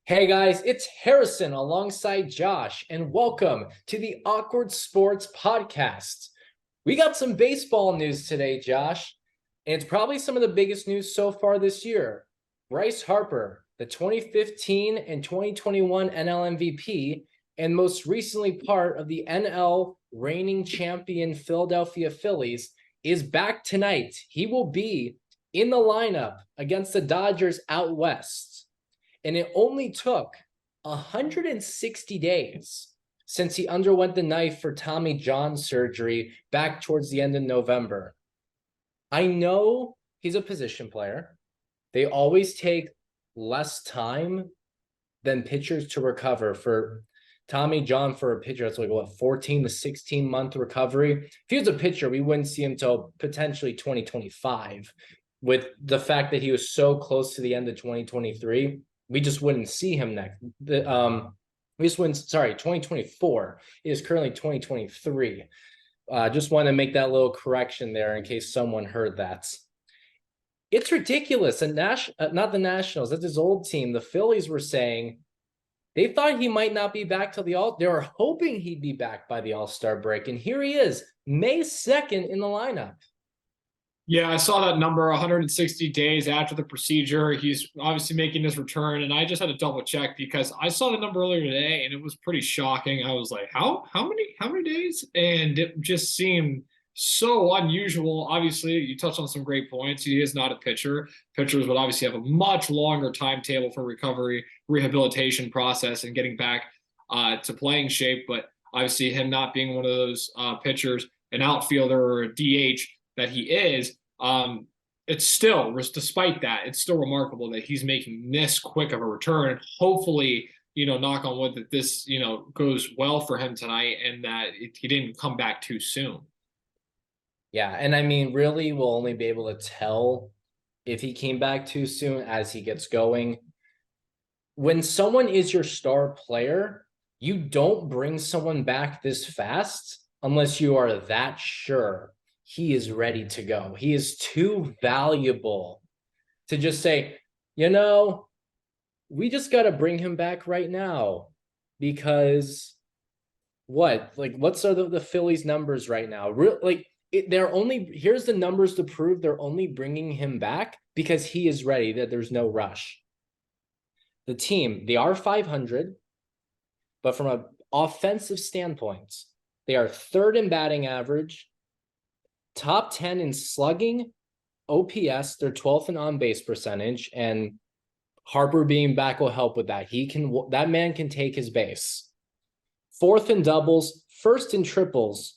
Hey guys, it's Harrison alongside Josh, and welcome to the Awkward Sports Podcast. We got some baseball news today, Josh, and it's probably some of the biggest news so far this year. Bryce Harper, the 2015 and 2021 NL MVP, and most recently part of the NL reigning champion Philadelphia Phillies, is back tonight. He will be in the lineup against the Dodgers out west. And it only took 160 days since he underwent the knife for Tommy John surgery back towards the end of November. I know he's a position player. They always take less time than pitchers to recover. For Tommy John, for a pitcher, that's like what, 14 to 16 month recovery. If he was a pitcher, we wouldn't see him until potentially 2025. With the fact that he was so close to the end of 2023, we just wouldn't see him next. We just wouldn't. Sorry, 2024. It is currently 2023. Just want to make that little correction there in case someone heard that. It's ridiculous. And not the Nationals. That's his old team. The Phillies were saying they thought he might not be back till the All. They were hoping he'd be back by the All-Star break, and here he is, May 2nd in the lineup. Yeah, I saw that number 160 days after the procedure. He's obviously making his return, and I just had to double check because I saw the number earlier today and it was pretty shocking. I was like, how many days? And it just seemed so unusual. Obviously, you touched on some great points. He is not a pitcher. Pitchers would obviously have a much longer timetable for recovery, rehabilitation process, and getting back to playing shape. But obviously, him not being one of those pitchers, an outfielder or a DH that he is, it's still, despite that, it's still remarkable that he's making this quick of a return. Hopefully, knock on wood, that this, goes well for him tonight and that he didn't come back too soon. Yeah, and I mean, really, we'll only be able to tell if he came back too soon as he gets going. When someone is your star player, you don't bring someone back this fast unless you are that sure he is ready to go. He is too valuable to just say, we just got to bring him back right now because what's are the Phillies numbers right now? They're only, here's the numbers to prove they're only bringing him back because he is ready, that there's no rush. The team, they are 500, but from an offensive standpoint, they are third in batting average, top 10 in slugging, OPS, they're 12th in on-base percentage, and Harper being back will help with that. That man can take his base. Fourth in doubles, first in triples,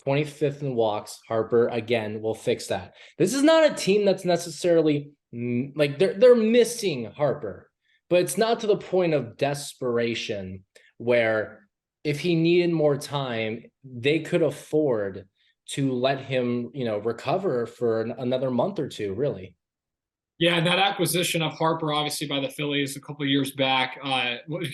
25th in walks. Harper, again, will fix that. This is not a team that's necessarily like they're missing Harper, but it's not to the point of desperation where if he needed more time, they could afford to let him, recover for another month or two, really. Yeah, and that acquisition of Harper, obviously by the Phillies a couple of years back,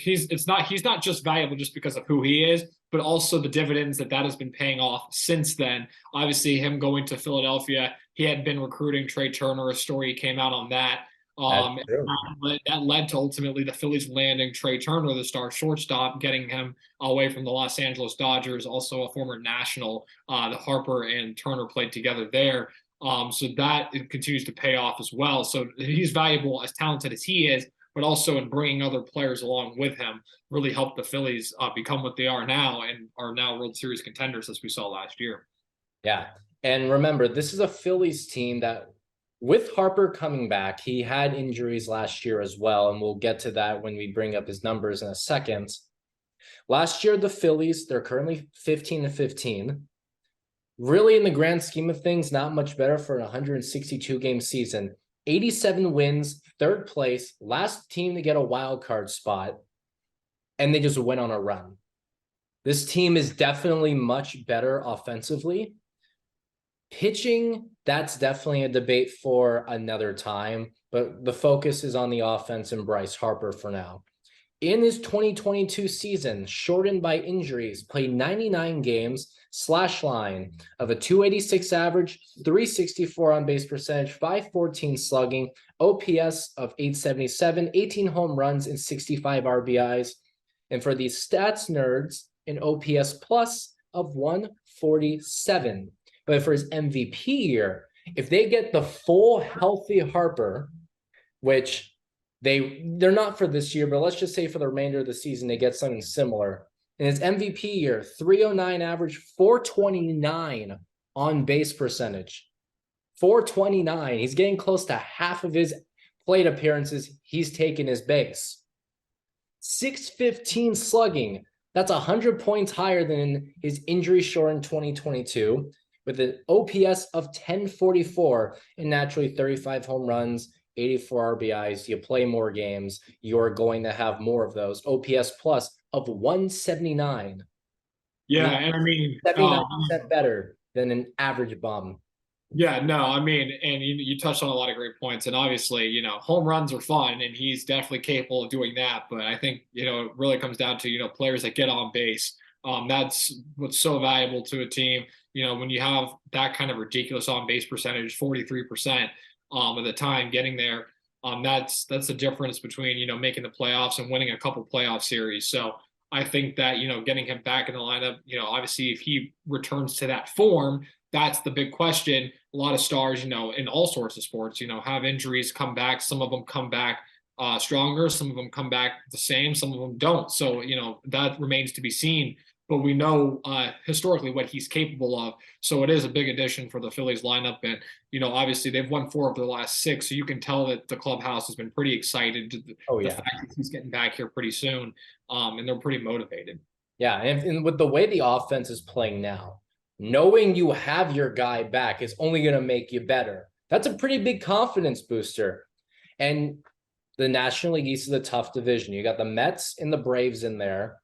he's not just valuable just because of who he is, but also the dividends that has been paying off since then. Obviously, him going to Philadelphia, he had been recruiting Trey Turner. A story came out on that. That led to ultimately the Phillies landing Trey Turner, the star shortstop, getting him away from the Los Angeles Dodgers, also a former national. The Harper and Turner played together there. So that it continues to pay off as well. So he's valuable, as talented as he is, but also in bringing other players along with him, really helped the Phillies become what they are now and are now World Series contenders, as we saw last year. Yeah. And remember, this is a Phillies team that, with Harper coming back, he had injuries last year as well. And we'll get to that when we bring up his numbers in a second. Last year, the Phillies, they're currently 15-15. Really, in the grand scheme of things, not much better for a 162-game season. 87 wins, third place, last team to get a wild card spot, and they just went on a run. This team is definitely much better offensively. Pitching, that's definitely a debate for another time, but the focus is on the offense and Bryce Harper for now. In his 2022 season, shortened by injuries, played 99 games, slash line of a 286 average, 364 on base percentage, 514 slugging, OPS of 877, 18 home runs, and 65 RBIs. And for these stats nerds, an OPS plus of 147. But for his MVP year, if they get the full healthy Harper, which they're not for this year, but let's just say for the remainder of the season, they get something similar. In his MVP year, 309 average, 429 on base percentage. 429. He's getting close to half of his plate appearances he's taken his base. 615 slugging. That's 100 points higher than his injury shortened 2022, with an OPS of 1044 and naturally 35 home runs, 84 RBIs. You play more games, you're going to have more of those. OPS plus of 179. Yeah, and I mean, 79% better than an average bum. yeah, no, I mean, and you touched on a lot of great points, and obviously, home runs are fun, and he's definitely capable of doing that. But I think, it really comes down to, players that get on base. That's what's so valuable to a team. When you have that kind of ridiculous on base percentage, 43%, of the time getting there, that's the difference between, making the playoffs and winning a couple playoff series. So I think that, getting him back in the lineup, obviously if he returns to that form, that's the big question. A lot of stars, in all sorts of sports, have injuries, come back. Some of them come back stronger. Some of them come back the same. Some of them don't. So, that remains to be seen. But we know historically what he's capable of. So it is a big addition for the Phillies lineup. And, obviously they've won 4 of their last 6. So you can tell that the clubhouse has been pretty excited. The fact that he's getting back here pretty soon. And they're pretty motivated. Yeah. And with the way the offense is playing now, knowing you have your guy back is only going to make you better. That's a pretty big confidence booster. And the National League East is a tough division. You got the Mets and the Braves in there.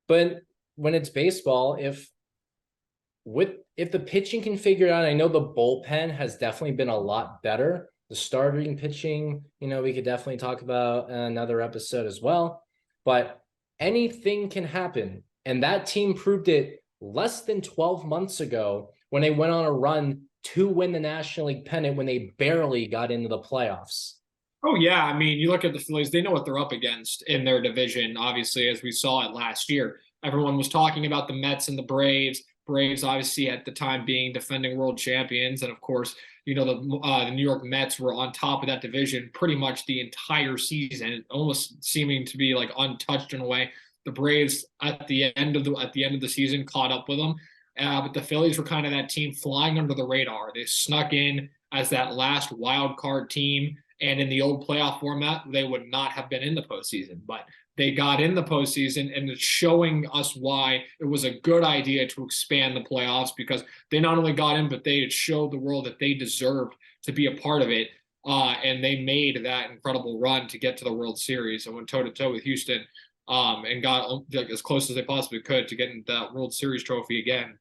But when it's baseball, if the pitching can figure it out, I know the bullpen has definitely been a lot better. The starting pitching, we could definitely talk about another episode as well. But anything can happen. And that team proved it less than 12 months ago when they went on a run to win the National League pennant when they barely got into the playoffs. Oh, yeah. I mean, you look at the Phillies, they know what they're up against in their division, obviously, as we saw it last year. Everyone was talking about the Mets and the Braves. Braves, obviously, at the time being defending world champions. And, of course, the New York Mets were on top of that division pretty much the entire season, almost seeming to be like untouched in a way. The Braves at the end of the season caught up with them, but the Phillies were kind of that team flying under the radar. They snuck in as that last wild card team, and in the old playoff format, they would not have been in the postseason. But they got in the postseason, and it's showing us why it was a good idea to expand the playoffs, because they not only got in, but they had showed the world that they deserved to be a part of it. And they made that incredible run to get to the World Series and went toe to toe with Houston. And got as close as they possibly could to getting that World Series trophy again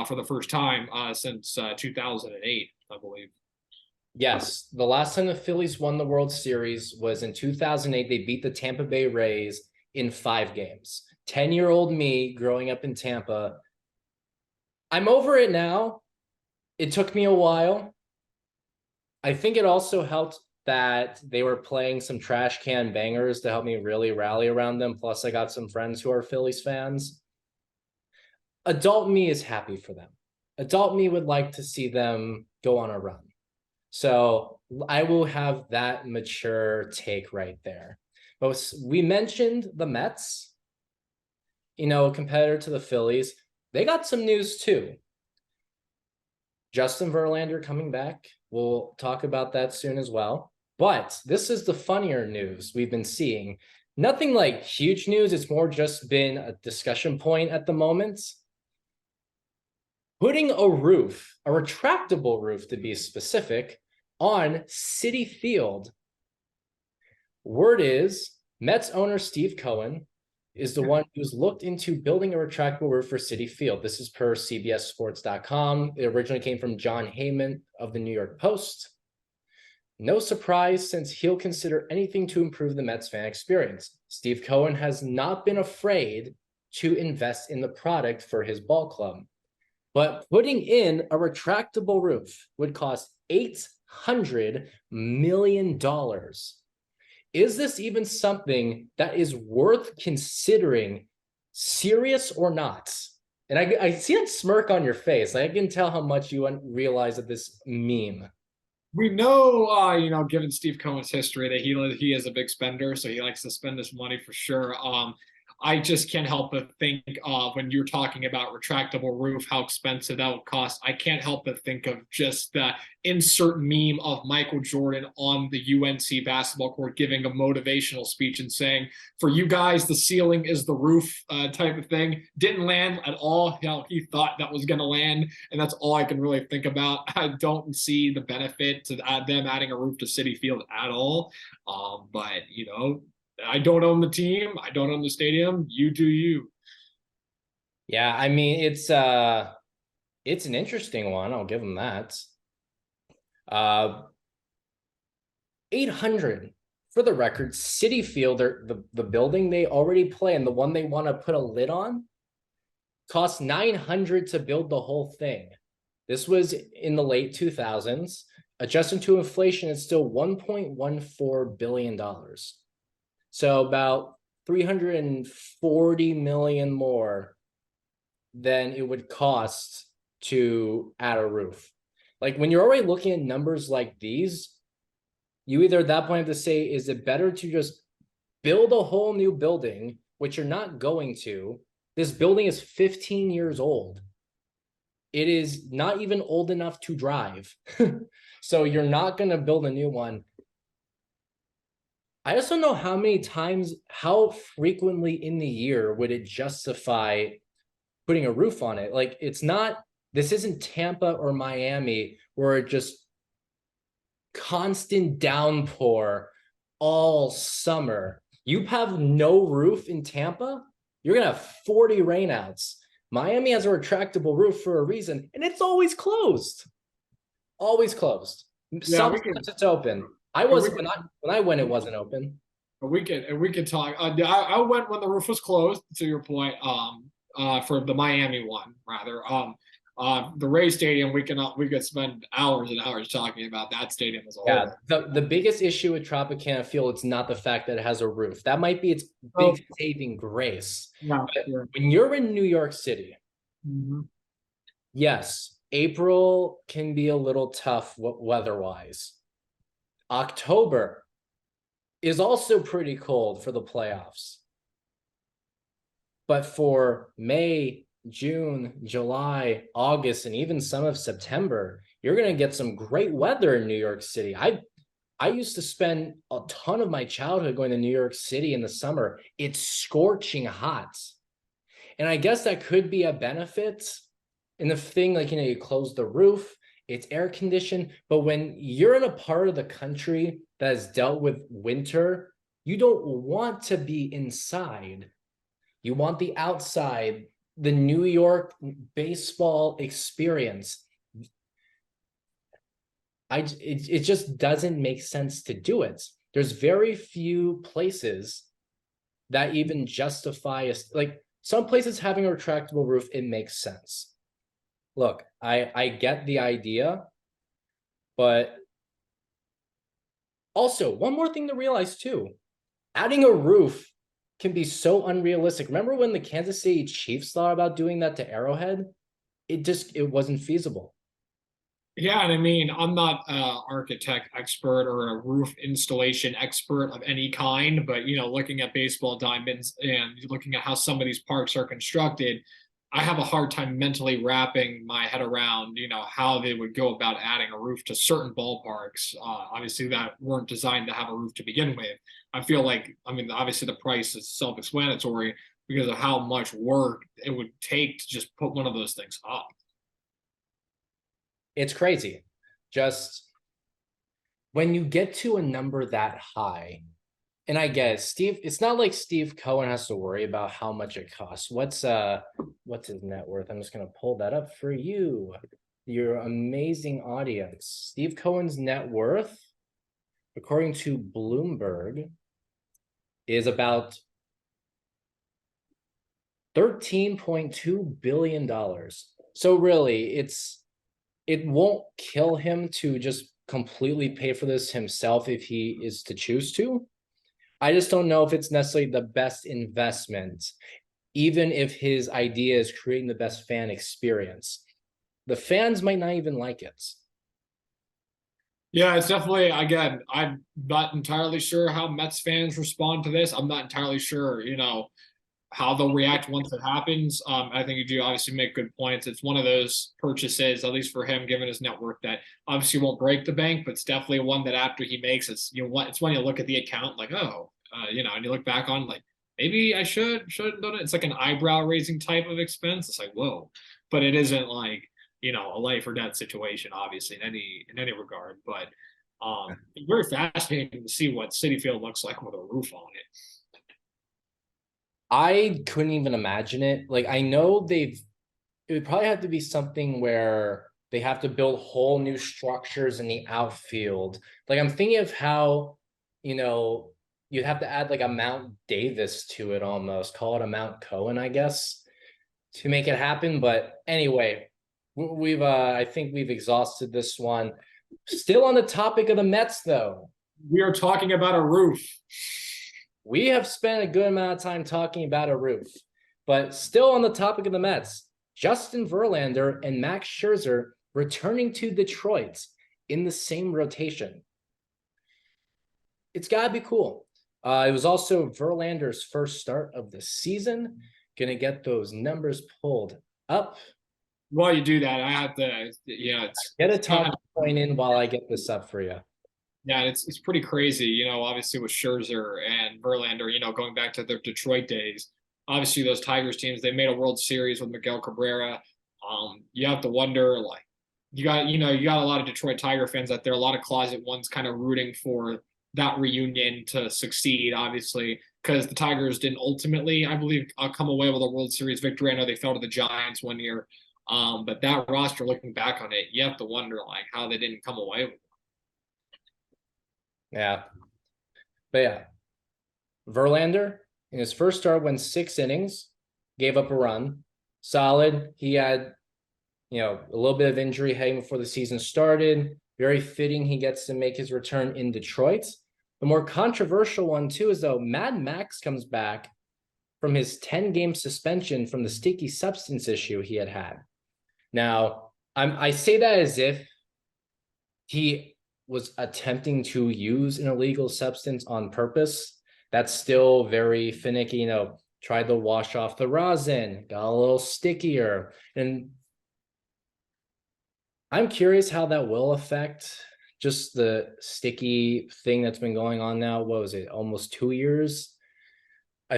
for the first time since 2008, I believe. Yes, the last time the Phillies won the World Series was in 2008. They beat the Tampa Bay Rays in 5 games. 10-year-old me growing up in Tampa. I'm over it now. It took me a while. I think it also helped that they were playing some trash can bangers to help me really rally around them. Plus, I got some friends who are Phillies fans. Adult me is happy for them. Adult me would like to see them go on a run. So I will have that mature take right there. But we mentioned the Mets, competitor to the Phillies. They got some news too. Justin Verlander coming back. We'll talk about that soon as well. But this is the funnier news we've been seeing. Nothing like huge news. It's more just been a discussion point at the moment. Putting a roof, a retractable roof to be specific, on Citi Field. Word is Mets owner Steve Cohen is the one who's looked into building a retractable roof for Citi Field. This is per CBSSports.com. It originally came from John Heyman of the New York Post. No surprise, since he'll consider anything to improve the Mets fan experience. Steve Cohen has not been afraid to invest in the product for his ball club. But putting in a retractable roof would cost $800 million. Is this even something that is worth considering, serious or not? And I see that smirk on your face. I can tell how much you realize of this meme. We know, given Steve Cohen's history, that he is a big spender, so he likes to spend his money for sure. I just can't help but think when you're talking about retractable roof, how expensive that would cost. I can't help but think of just the insert meme of Michael Jordan on the UNC basketball court giving a motivational speech and saying, "For you guys, the ceiling is the roof," type of thing. Didn't land at all. He thought that was going to land, and that's all I can really think about. I don't see the benefit to them adding a roof to Citi Field at all. But I don't own the team. I don't own the stadium. You do you. Yeah, I mean, it's an interesting one. I'll give them that. 800 for the record. Citi Field, the building they already play and the one they want to put a lid on, cost 900 to build the whole thing. This was in the late 2000s. Adjusting to inflation, it's still $1.14 billion. So about 340 million more than it would cost to add a roof. Like when you're already looking at numbers like these, you either at that point have to say, is it better to just build a whole new building, which you're not going to? This building is 15 years old. It is not even old enough to drive. So you're not going to build a new one. I also know how frequently in the year would it justify putting a roof on it? Like this isn't Tampa or Miami where it just constant downpour all summer. You have no roof in Tampa, you're going to have 40 rainouts. Miami has a retractable roof for a reason, and it's always closed. Always closed. Sometimes it's open. I wasn't when I went. It wasn't open. We could talk. I went when the roof was closed. To your point, for the Miami one, rather. The Rays Stadium, we could spend hours and hours talking about that stadium as a whole. Yeah, the biggest issue with Tropicana Field, it's not the fact that it has a roof. That might be its big saving grace. Yeah, sure. When you're in New York City, yes, April can be a little tough weather-wise. October is also pretty cold for the playoffs. But for May, June, July, August, and even some of September, you're going to get some great weather in New York City. I used to spend a ton of my childhood going to New York City in the summer. It's scorching hot. And I guess that could be a benefit in the thing, like, you close the roof, it's air conditioned. But when you're in a part of the country that has dealt with winter, you don't want to be inside. You want the outside, the New York baseball experience. It just doesn't make sense to do it. There's very few places that even justify like some places having a retractable roof, it makes sense. Look, I get the idea, but also one more thing to realize too, adding a roof can be so unrealistic. Remember when the Kansas City Chiefs thought about doing that to Arrowhead? It wasn't feasible. Yeah, and I mean, I'm not an architect expert or a roof installation expert of any kind, but looking at baseball diamonds and looking at how some of these parks are constructed, I have a hard time mentally wrapping my head around, how they would go about adding a roof to certain ballparks, obviously that weren't designed to have a roof to begin with. I feel like, obviously the price is self-explanatory because of how much work it would take to just put one of those things up. It's crazy. Just when you get to a number that high, and I guess it's not like Steve Cohen has to worry about how much it costs. What's his net worth? I'm just gonna pull that up for you, your amazing audience. Steve Cohen's net worth according to Bloomberg, is about $13.2 billion. So really, it won't kill him to just completely pay for this himself if he is to choose to. I just don't know if it's necessarily the best investment, even if his idea is creating the best fan experience. The fans might not even like it. Yeah, it's definitely, again, I'm not entirely sure how Mets fans respond to this. I'm not entirely sure, how they'll react once it happens. I think you do obviously make good points. It's one of those purchases, at least for him, given his network, that obviously won't break the bank, but it's definitely one that after he makes it's when you look at the account like, oh, and you look back on like maybe I should have done it. It's like an eyebrow raising type of expense. It's like whoa, but it isn't like a life or death situation, obviously in any regard. But very fascinating to see what Citi Field looks like with a roof on it. I couldn't even imagine it. Like, I know it would probably have to be something where they have to build whole new structures in the outfield. Like, I'm thinking of how, you'd have to add like a Mount Davis to it almost, call it a Mount Cohen, I guess, to make it happen. But anyway, I think we've exhausted this one. Still on the topic of the Mets, though. We are talking about a roof. We have spent a good amount of time talking about a roof, but still on the topic of the Mets, Justin Verlander and Max Scherzer returning to Detroit in the same rotation. It's got to be cool. It was also Verlander's first start of the season. Going to get those numbers pulled up. While you do that, I have to, get a talk point in while I get this up for you. Yeah, it's pretty crazy, obviously with Scherzer and Verlander, going back to their Detroit days. Obviously, those Tigers teams, they made a World Series with Miguel Cabrera. You have to wonder, like, you got a lot of Detroit Tiger fans out there, a lot of closet ones kind of rooting for that reunion to succeed, obviously, because the Tigers didn't ultimately, I believe, come away with a World Series victory. I know they fell to the Giants one year. But that roster, looking back on it, you have to wonder, like, how they didn't come away with it. Yeah. But yeah, Verlander in his first start went 6 innings, gave up a run. Solid. He had, a little bit of injury heading before the season started. Very fitting he gets to make his return in Detroit. The more controversial one, too, is though Mad Max comes back from his 10-game suspension from the sticky substance issue he had. Now, I say that as if he was attempting to use an illegal substance on purpose. That's still very finicky, tried to wash off the rosin, got a little stickier. And I'm curious how that will affect just the sticky thing that's been going on now. What was it? Almost 2 years.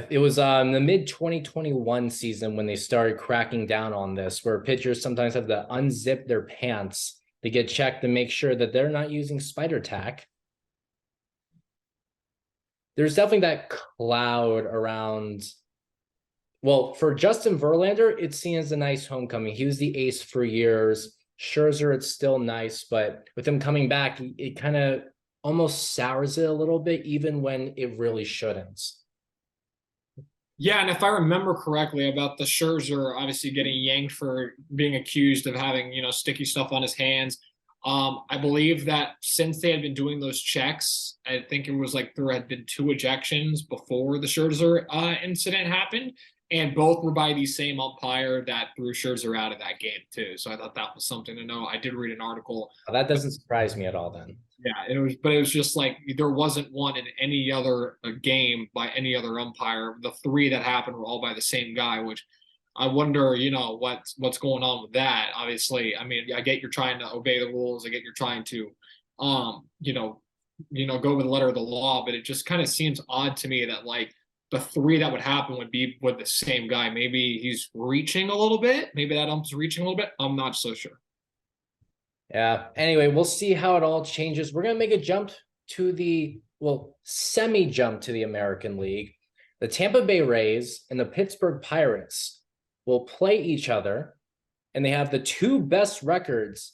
It was the mid-2021 season when they started cracking down on this, where pitchers sometimes have to unzip their pants to get checked to make sure that they're not using spider tack. There's definitely that cloud around. Well, for Justin Verlander, it's seen as a nice homecoming. He was the ace for years. Scherzer, it's still nice, but with him coming back, it kind of almost sours it a little bit, even when it really shouldn't. Yeah, and if I remember correctly about the Scherzer obviously getting yanked for being accused of having, sticky stuff on his hands. I believe that since they had been doing those checks, I think it was like there had been 2 ejections before the Scherzer incident happened, and both were by the same umpire that threw Scherzer out of that game too. So I thought that was something to know. I did read an article. That doesn't surprise me at all then. Yeah, it was just like there wasn't one in any other game by any other umpire. The 3 that happened were all by the same guy, which I wonder, what's going on with that. Obviously, I mean, I get you're trying to obey the rules. I get you're trying to, go with the letter of the law, but it just kind of seems odd to me that like the 3 that would happen would be with the same guy. Maybe he's reaching a little bit. Maybe that ump's reaching a little bit. I'm not so sure. Yeah. Anyway, we'll see how it all changes. We're going to make a jump to semi-jump to the American League. The Tampa Bay Rays and the Pittsburgh Pirates will play each other, and they have the 2 best records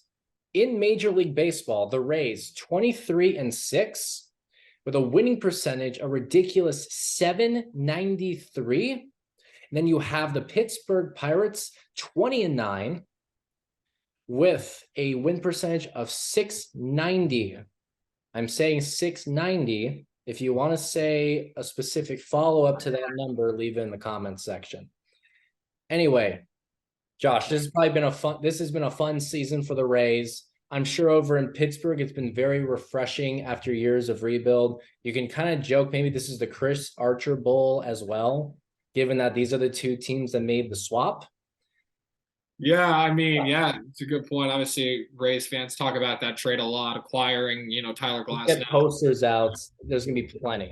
in Major League Baseball. The Rays, 23-6, with a winning percentage, a ridiculous 793. And then you have the Pittsburgh Pirates, 20-9, with a win percentage of 690. I'm saying 690. If you want to say a specific follow-up to that number, leave it in the comments section. Anyway, Josh, this has been a fun season for the Rays. I'm sure over in Pittsburgh, it's been very refreshing after years of rebuild. You can kind of joke maybe this is the Chris Archer Bowl as well, given that these are the two teams that made the swap. Yeah, I mean, yeah, it's a good point. Obviously, Rays fans talk about that trade a lot, acquiring, Tyler Glass. Get posters out. There's going to be plenty.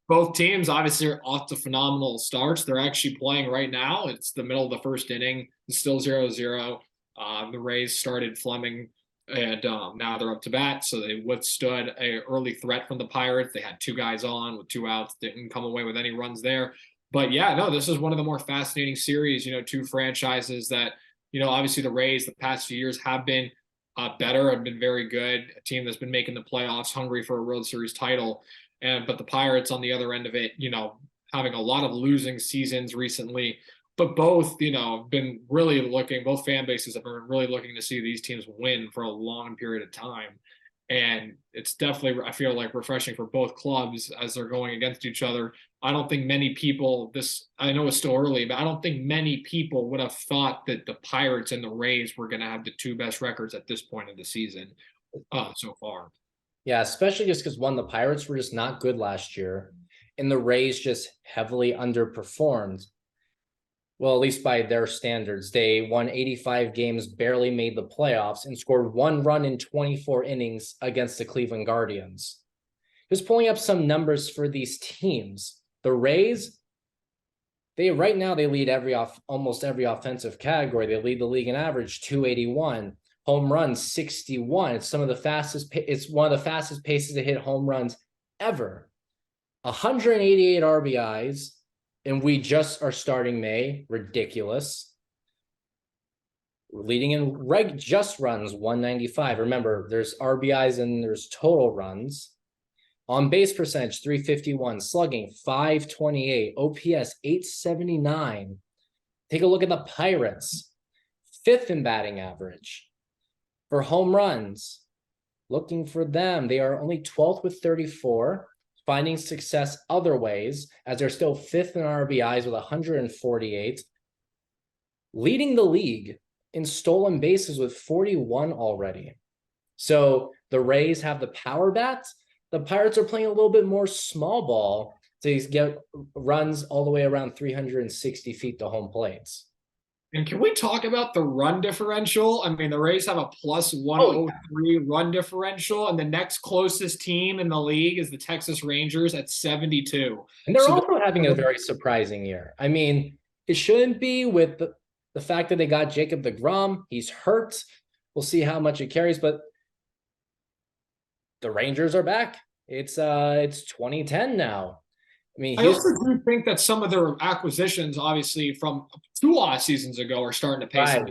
Both teams obviously are off to phenomenal starts. They're actually playing right now. It's the middle of the first inning. It's still 0-0. The Rays started Fleming, and now they're up to bat. So they withstood an early threat from the Pirates. They had two guys on with 2 outs. Didn't come away with any runs there. But yeah, no, this is one of the more fascinating series. Two franchises that, obviously the Rays the past few years have been better, have been very good. A team that's been making the playoffs, hungry for a World Series title. But the Pirates on the other end of it, having a lot of losing seasons recently. But both, been really looking, both fan bases have been really looking to see these teams win for a long period of time. And it's definitely, I feel like, refreshing for both clubs as they're going against each other. I don't think many people, I know it's still early, but I don't think many people would have thought that the Pirates and the Rays were going to have the 2 best records at this point of the season so far. Yeah, especially just because the Pirates were just not good last year, and the Rays just heavily underperformed. Well, at least by their standards. They won 85 games, barely made the playoffs, and scored 1 run in 24 innings against the Cleveland Guardians. Just pulling up some numbers for these teams. The Rays, right now they lead almost every offensive category. They lead the league in average, 281. Home runs, 61. It's one of the fastest paces to hit home runs ever. 188 RBIs, and we just are starting May. Ridiculous. Leading in just runs, 195. Remember, there's RBIs and there's total runs. On base percentage, 351. Slugging, 528. OPS, 879. Take a look at the Pirates. 5th in batting average. For home runs, looking for them, they are only 12th with 34, finding success other ways, as they're still 5th in RBIs with 148, leading the league in stolen bases with 41 already. So the Rays have the power bats. The Pirates are playing a little bit more small ball to get runs all the way around 360 feet to home plates. And can we talk about the run differential? I mean, the Rays have a plus 103 run differential, and the next closest team in the league is the Texas Rangers at 72. And they're also having a very surprising year. I mean, it shouldn't be with the fact that they got Jacob deGrom. He's hurt. We'll see how much it carries, but the Rangers are back. It's 2010 now. I mean, I also do think that some of their acquisitions, obviously from 2 off seasons ago, are starting to pay some.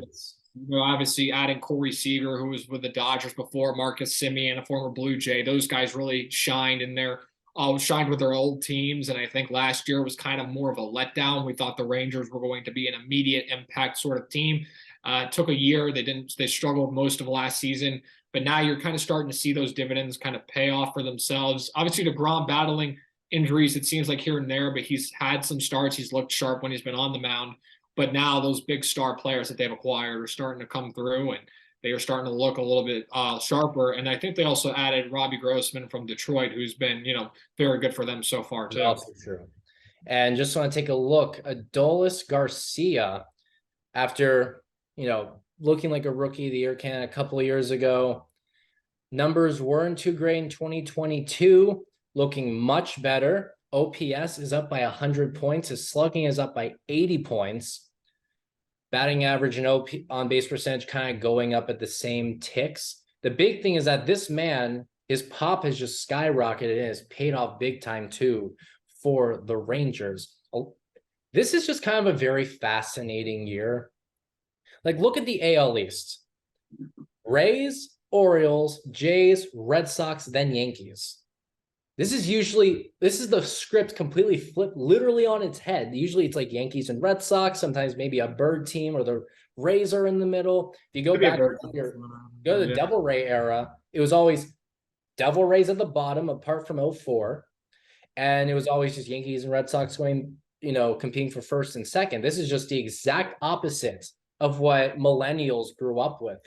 Obviously adding Corey Seager, who was with the Dodgers before, Marcus Semien, a former Blue Jay. Those guys really shined with their old teams. And I think last year was kind of more of a letdown. We thought the Rangers were going to be an immediate impact sort of team. It took a year. They struggled most of last season, but now you're kind of starting to see those dividends kind of pay off for themselves. Obviously, deGrom battling injuries, it seems like here and there, but he's had some starts. He's looked sharp when he's been on the mound. But now those big star players that they've acquired are starting to come through, and they are starting to look a little bit sharper. And I think they also added Robbie Grossman from Detroit, who's been, very good for them so far too. Also true. And just want to take a look, Adolis Garcia, after, looking like a rookie of the year candidate a couple of years ago, numbers weren't too great in 2022. Looking much better. OPS is up by 100 points. His slugging is up by 80 points. Batting average and on base percentage kind of going up at the same ticks. The big thing is that this man, his pop has just skyrocketed and has paid off big time too for the Rangers. This is just kind of a very fascinating year. Like, look at the AL East. Rays, Orioles, Jays, Red Sox, then Yankees. This is the script completely flipped literally on its head. Usually it's like Yankees and Red Sox, sometimes maybe a bird team or the Rays are in the middle. If you go Maybe a back bird. go to the Devil Ray era, it was always Devil Rays at the bottom apart from '04. And it was always just Yankees and Red Sox going, competing for first and second. This is just the exact opposite of what millennials grew up with.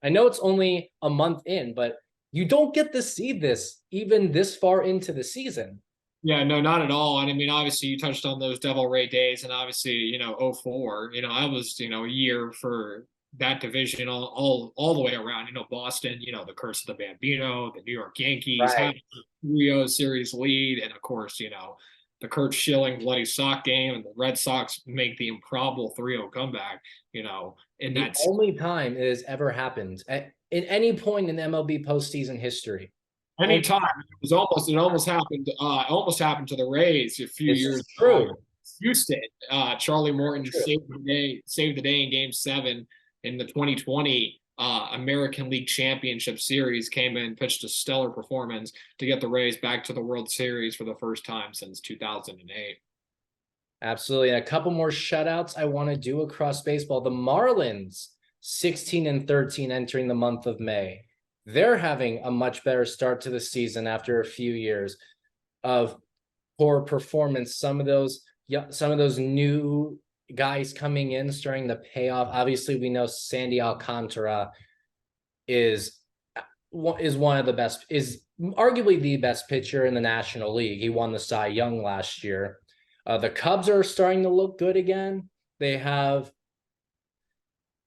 I know it's only a month in, but you don't get to see this even this far into the season. Yeah, no, not at all. And I mean, obviously, you touched on those Devil Ray days, and obviously, '04. I was, a year for that division all the way around. Boston. The curse of the Bambino, the New York Yankees Right. had the 3-0 series lead, and of course, the Kurt Schilling bloody sock game, and the Red Sox make the improbable 3-0 comeback. In The that only time it has ever happened in any point in MLB postseason history. anytime it almost happened to the Rays a few This years is back. true. Houston, Charlie Morton True. saved the day in Game 7 in the 2020 American League Championship Series. Came in, pitched a stellar performance to get the Rays back to the World Series for the first time since 2008. Absolutely. And a couple more shutouts I want to do across baseball. The Marlins, 16-13 entering the month of May. They're having a much better start to the season after a few years of poor performance. Some of those new guys coming in starting to pay off. Obviously, we know Sandy Alcantara is one of the best, is arguably the best pitcher in the National League. He won the Cy Young last year. The Cubs are starting to look good again. They have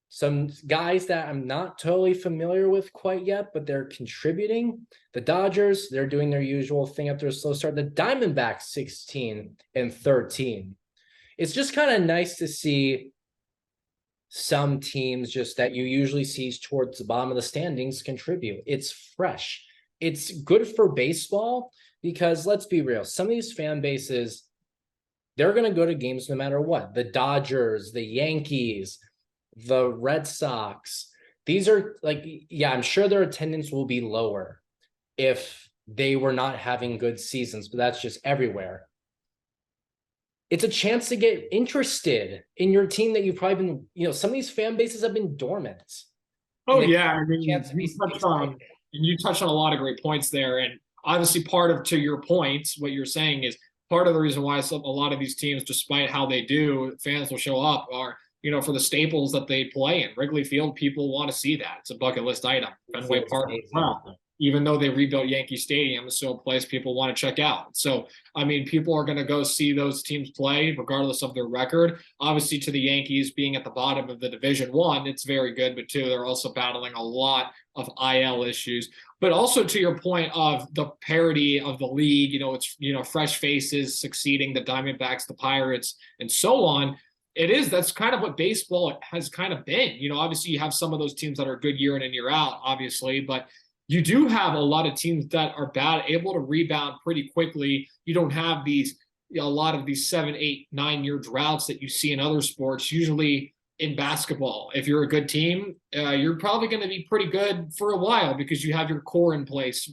some guys that I'm not totally familiar with quite yet, but they're contributing. The Dodgers, they're doing their usual thing after a slow start. The Diamondbacks, 16-13. It's just kind of nice to see some teams just that you usually see towards the bottom of the standings contribute. It's fresh. It's good for baseball because let's be real, some of these fan bases, they're going to go to games no matter what. The Dodgers, the Yankees, the Red Sox. These are I'm sure their attendance will be lower if they were not having good seasons, but that's just everywhere. It's a chance to get interested in your team that you've probably been, some of these fan bases have been dormant. Oh yeah, I mean, Chance to be you touched on a lot of great points there, and obviously to your points, what you're saying is part of the reason why a lot of these teams, despite how they do, fans will show up are for the staples that they play in. Wrigley Field, people want to see that. It's a bucket list item. Fenway Park, even though they rebuilt Yankee Stadium, it's still a place people want to check out. So, I mean, people are going to go see those teams play regardless of their record. Obviously, to the Yankees being at the bottom of the Division One, it's very good, but two, they're also battling a lot of IL issues. But also to your point of the parity of the league, it's fresh faces succeeding the Diamondbacks, the Pirates, and so on. That's kind of what baseball has kind of been. Obviously you have some of those teams that are good year in and year out, obviously, but you do have a lot of teams that are bad, able to rebound pretty quickly. You don't have a lot of these 7, 8, 9 year droughts that you see in other sports. Usually in basketball, if you're a good team, you're probably going to be pretty good for a while because you have your core in place.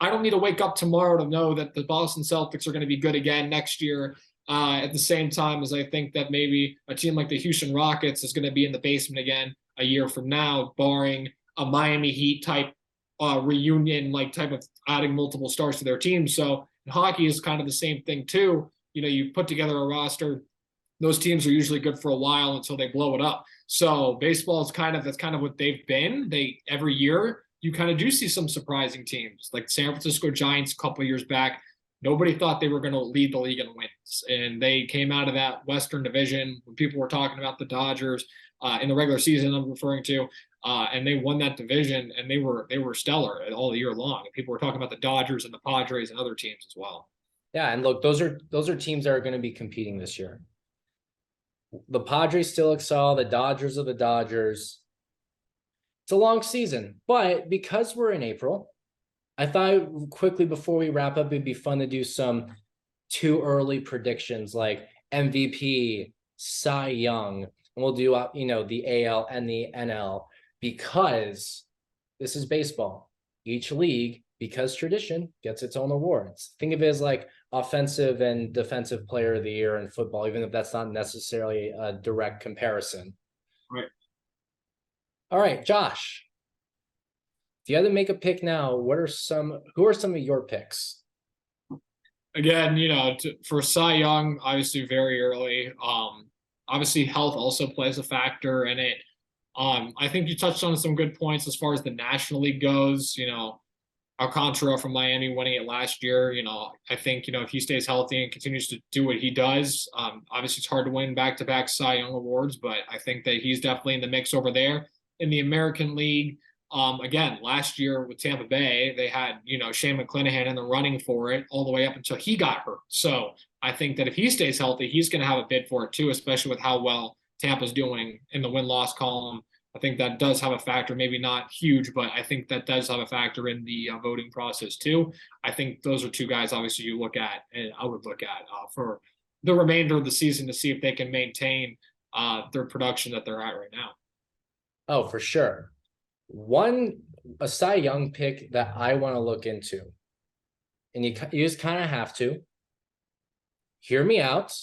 I don't need to wake up tomorrow to know that the Boston Celtics are going to be good again next year. At the same time as I think that maybe a team like the Houston Rockets is going to be in the basement again a year from now, barring a Miami Heat type reunion, type of adding multiple stars to their team. So hockey is kind of the same thing too. You put together a roster, those teams are usually good for a while until they blow it up. So baseball is that's kind of what they've been. Every year you kind of do see some surprising teams like San Francisco Giants a couple of years back. Nobody thought they were going to lead the league in wins, and they came out of that Western Division when people were talking about the Dodgers in the regular season. I'm referring to, and they won that division, and they were stellar all year long. And people were talking about the Dodgers and the Padres and other teams as well. Yeah, and look, those are teams that are going to be competing this year. The Padres still excel. The Dodgers are the Dodgers. It's a long season, but because we're in April, I thought quickly before we wrap up, it'd be fun to do some too early predictions like MVP, Cy Young, and we'll do the AL and the NL because this is baseball. Each league, because tradition gets its own awards. Think of it as like offensive and defensive player of the year in football, even if that's not necessarily a direct comparison. Right. All right, Josh. If you had to make a pick now, who are some of your picks? Again, for Cy Young, obviously very early. Obviously health also plays a factor in it. I think you touched on some good points as far as the National League goes. Alcantara from Miami winning it last year. I think, if he stays healthy and continues to do what he does, obviously it's hard to win back-to-back Cy Young awards, but I think that he's definitely in the mix over there. In the American League, again, last year with Tampa Bay, they had, Shane McClanahan in the running for it all the way up until he got hurt. So I think that if he stays healthy, he's going to have a bid for it too, especially with how well Tampa's doing in the win-loss column. I think that does have a factor, maybe not huge, but I think that does have a factor in the voting process too. I think those are two guys, obviously, you look at, and I would look at for the remainder of the season to see if they can maintain their production that they're at right now. Oh, for sure. A Cy Young pick that I want to look into, and you just kind of have to hear me out.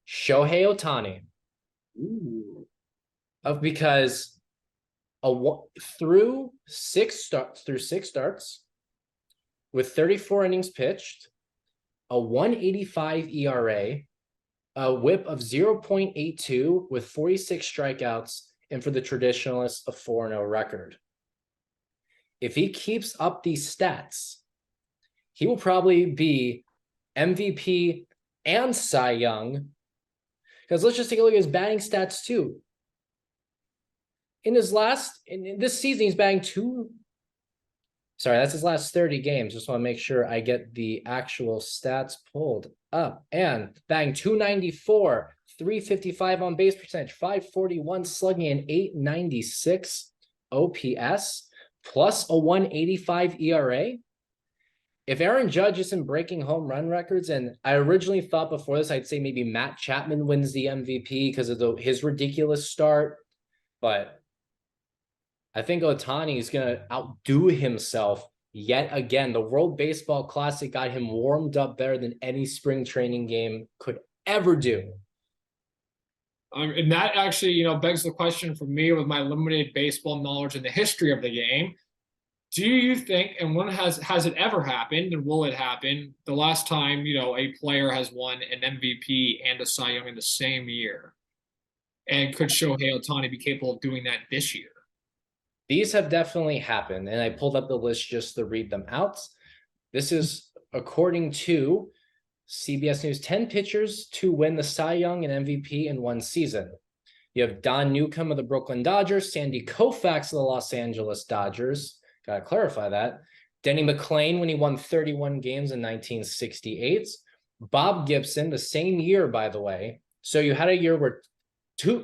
Shohei Ohtani. Ooh. Because through six starts with 34 innings pitched, a 1.85 ERA, a WHIP of 0.82 with 46 strikeouts, and for the traditionalists, a 4-0 record. If he keeps up these stats, he will probably be MVP and Cy Young. Because let's just take a look at his batting stats too. In this season, he's batting that's his last 30 games. Just want to make sure I get the actual stats pulled up. And batting 294, 355 on base percentage, 541 slugging, and 896 OPS, plus a 1.85 ERA. If Aaron Judge isn't breaking home run records, and I originally thought before this, I'd say maybe Matt Chapman wins the MVP because of his ridiculous start, but I think Ohtani is going to outdo himself yet again. The World Baseball Classic got him warmed up better than any spring training game could ever do. And that actually, begs the question for me with my limited baseball knowledge and the history of the game. Do you think, and when has it ever happened, and will it happen, the last time, a player has won an MVP and a Cy Young in the same year? And could Shohei Ohtani be capable of doing that this year? These have definitely happened, and I pulled up the list just to read them out. This is according to CBS News, 10 pitchers to win the Cy Young and MVP in one season. You have Don Newcomb of the Brooklyn Dodgers, Sandy Koufax of the Los Angeles Dodgers. Got to clarify that. Denny McClain when he won 31 games in 1968. Bob Gibson, the same year, by the way. So you had a year where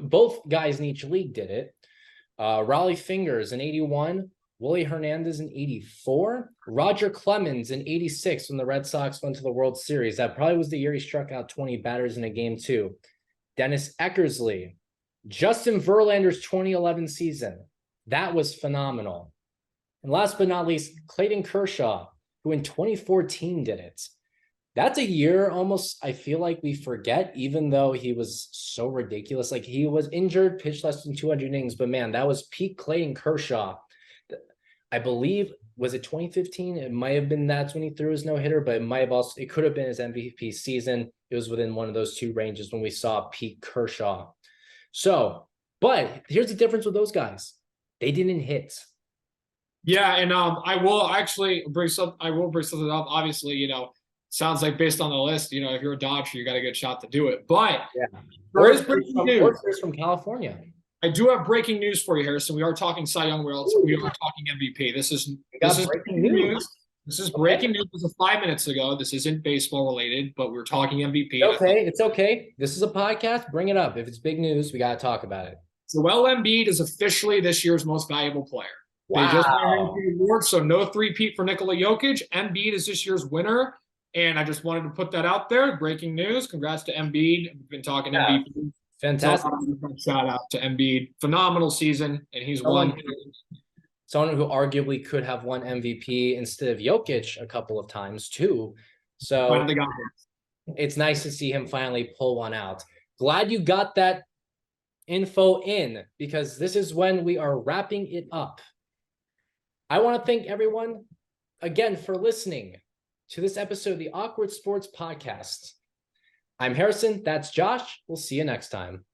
both guys in each league did it. Raleigh Fingers in 81, Willie Hernandez in 84, Roger Clemens in 86 when the Red Sox went to the World Series. That probably was the year he struck out 20 batters in a game too. Dennis Eckersley, Justin Verlander's 2011 season. That was phenomenal. And last but not least, Clayton Kershaw, who in 2014 did it. That's a year almost I feel like we forget, even though he was so ridiculous. Like, he was injured, pitched less than 200 innings, but man, that was peak Clayton Kershaw. I believe, was it 2015? It might have been that's when he threw his no-hitter, but it could have been his MVP season. It was within one of those two ranges when we saw peak Kershaw. So, but here's the difference with those guys. They didn't hit. Yeah, and I will bring something up. Obviously, sounds like based on the list, if you're a Dodger, you got a good shot to do it. But there is breaking news from California. I do have breaking news for you, Harrison. We are talking Cy Young. We are talking MVP. This is breaking news. This is breaking news. This was 5 minutes ago. This isn't baseball related, but we're talking MVP. It's okay. This is a podcast. Bring it up. If it's big news, we got to talk about it. Joel Embiid is officially this year's most valuable player. Wow. They just won the award, so no three-peat for Nikola Jokic. Embiid is this year's winner, and I just wanted to put that out there. Breaking news. Congrats to Embiid. We've been talking MVP. Fantastic. Shout out to Embiid. Phenomenal season, and he's won. someone who arguably could have won MVP instead of Jokic a couple of times too. So Finally got it. it's nice to see him finally pull one out. Glad you got that info in, because this is when we are wrapping it up. I want to thank everyone again for listening to this episode of the Awkward Sports Podcast. I'm Harrison. That's Josh. We'll see you next time.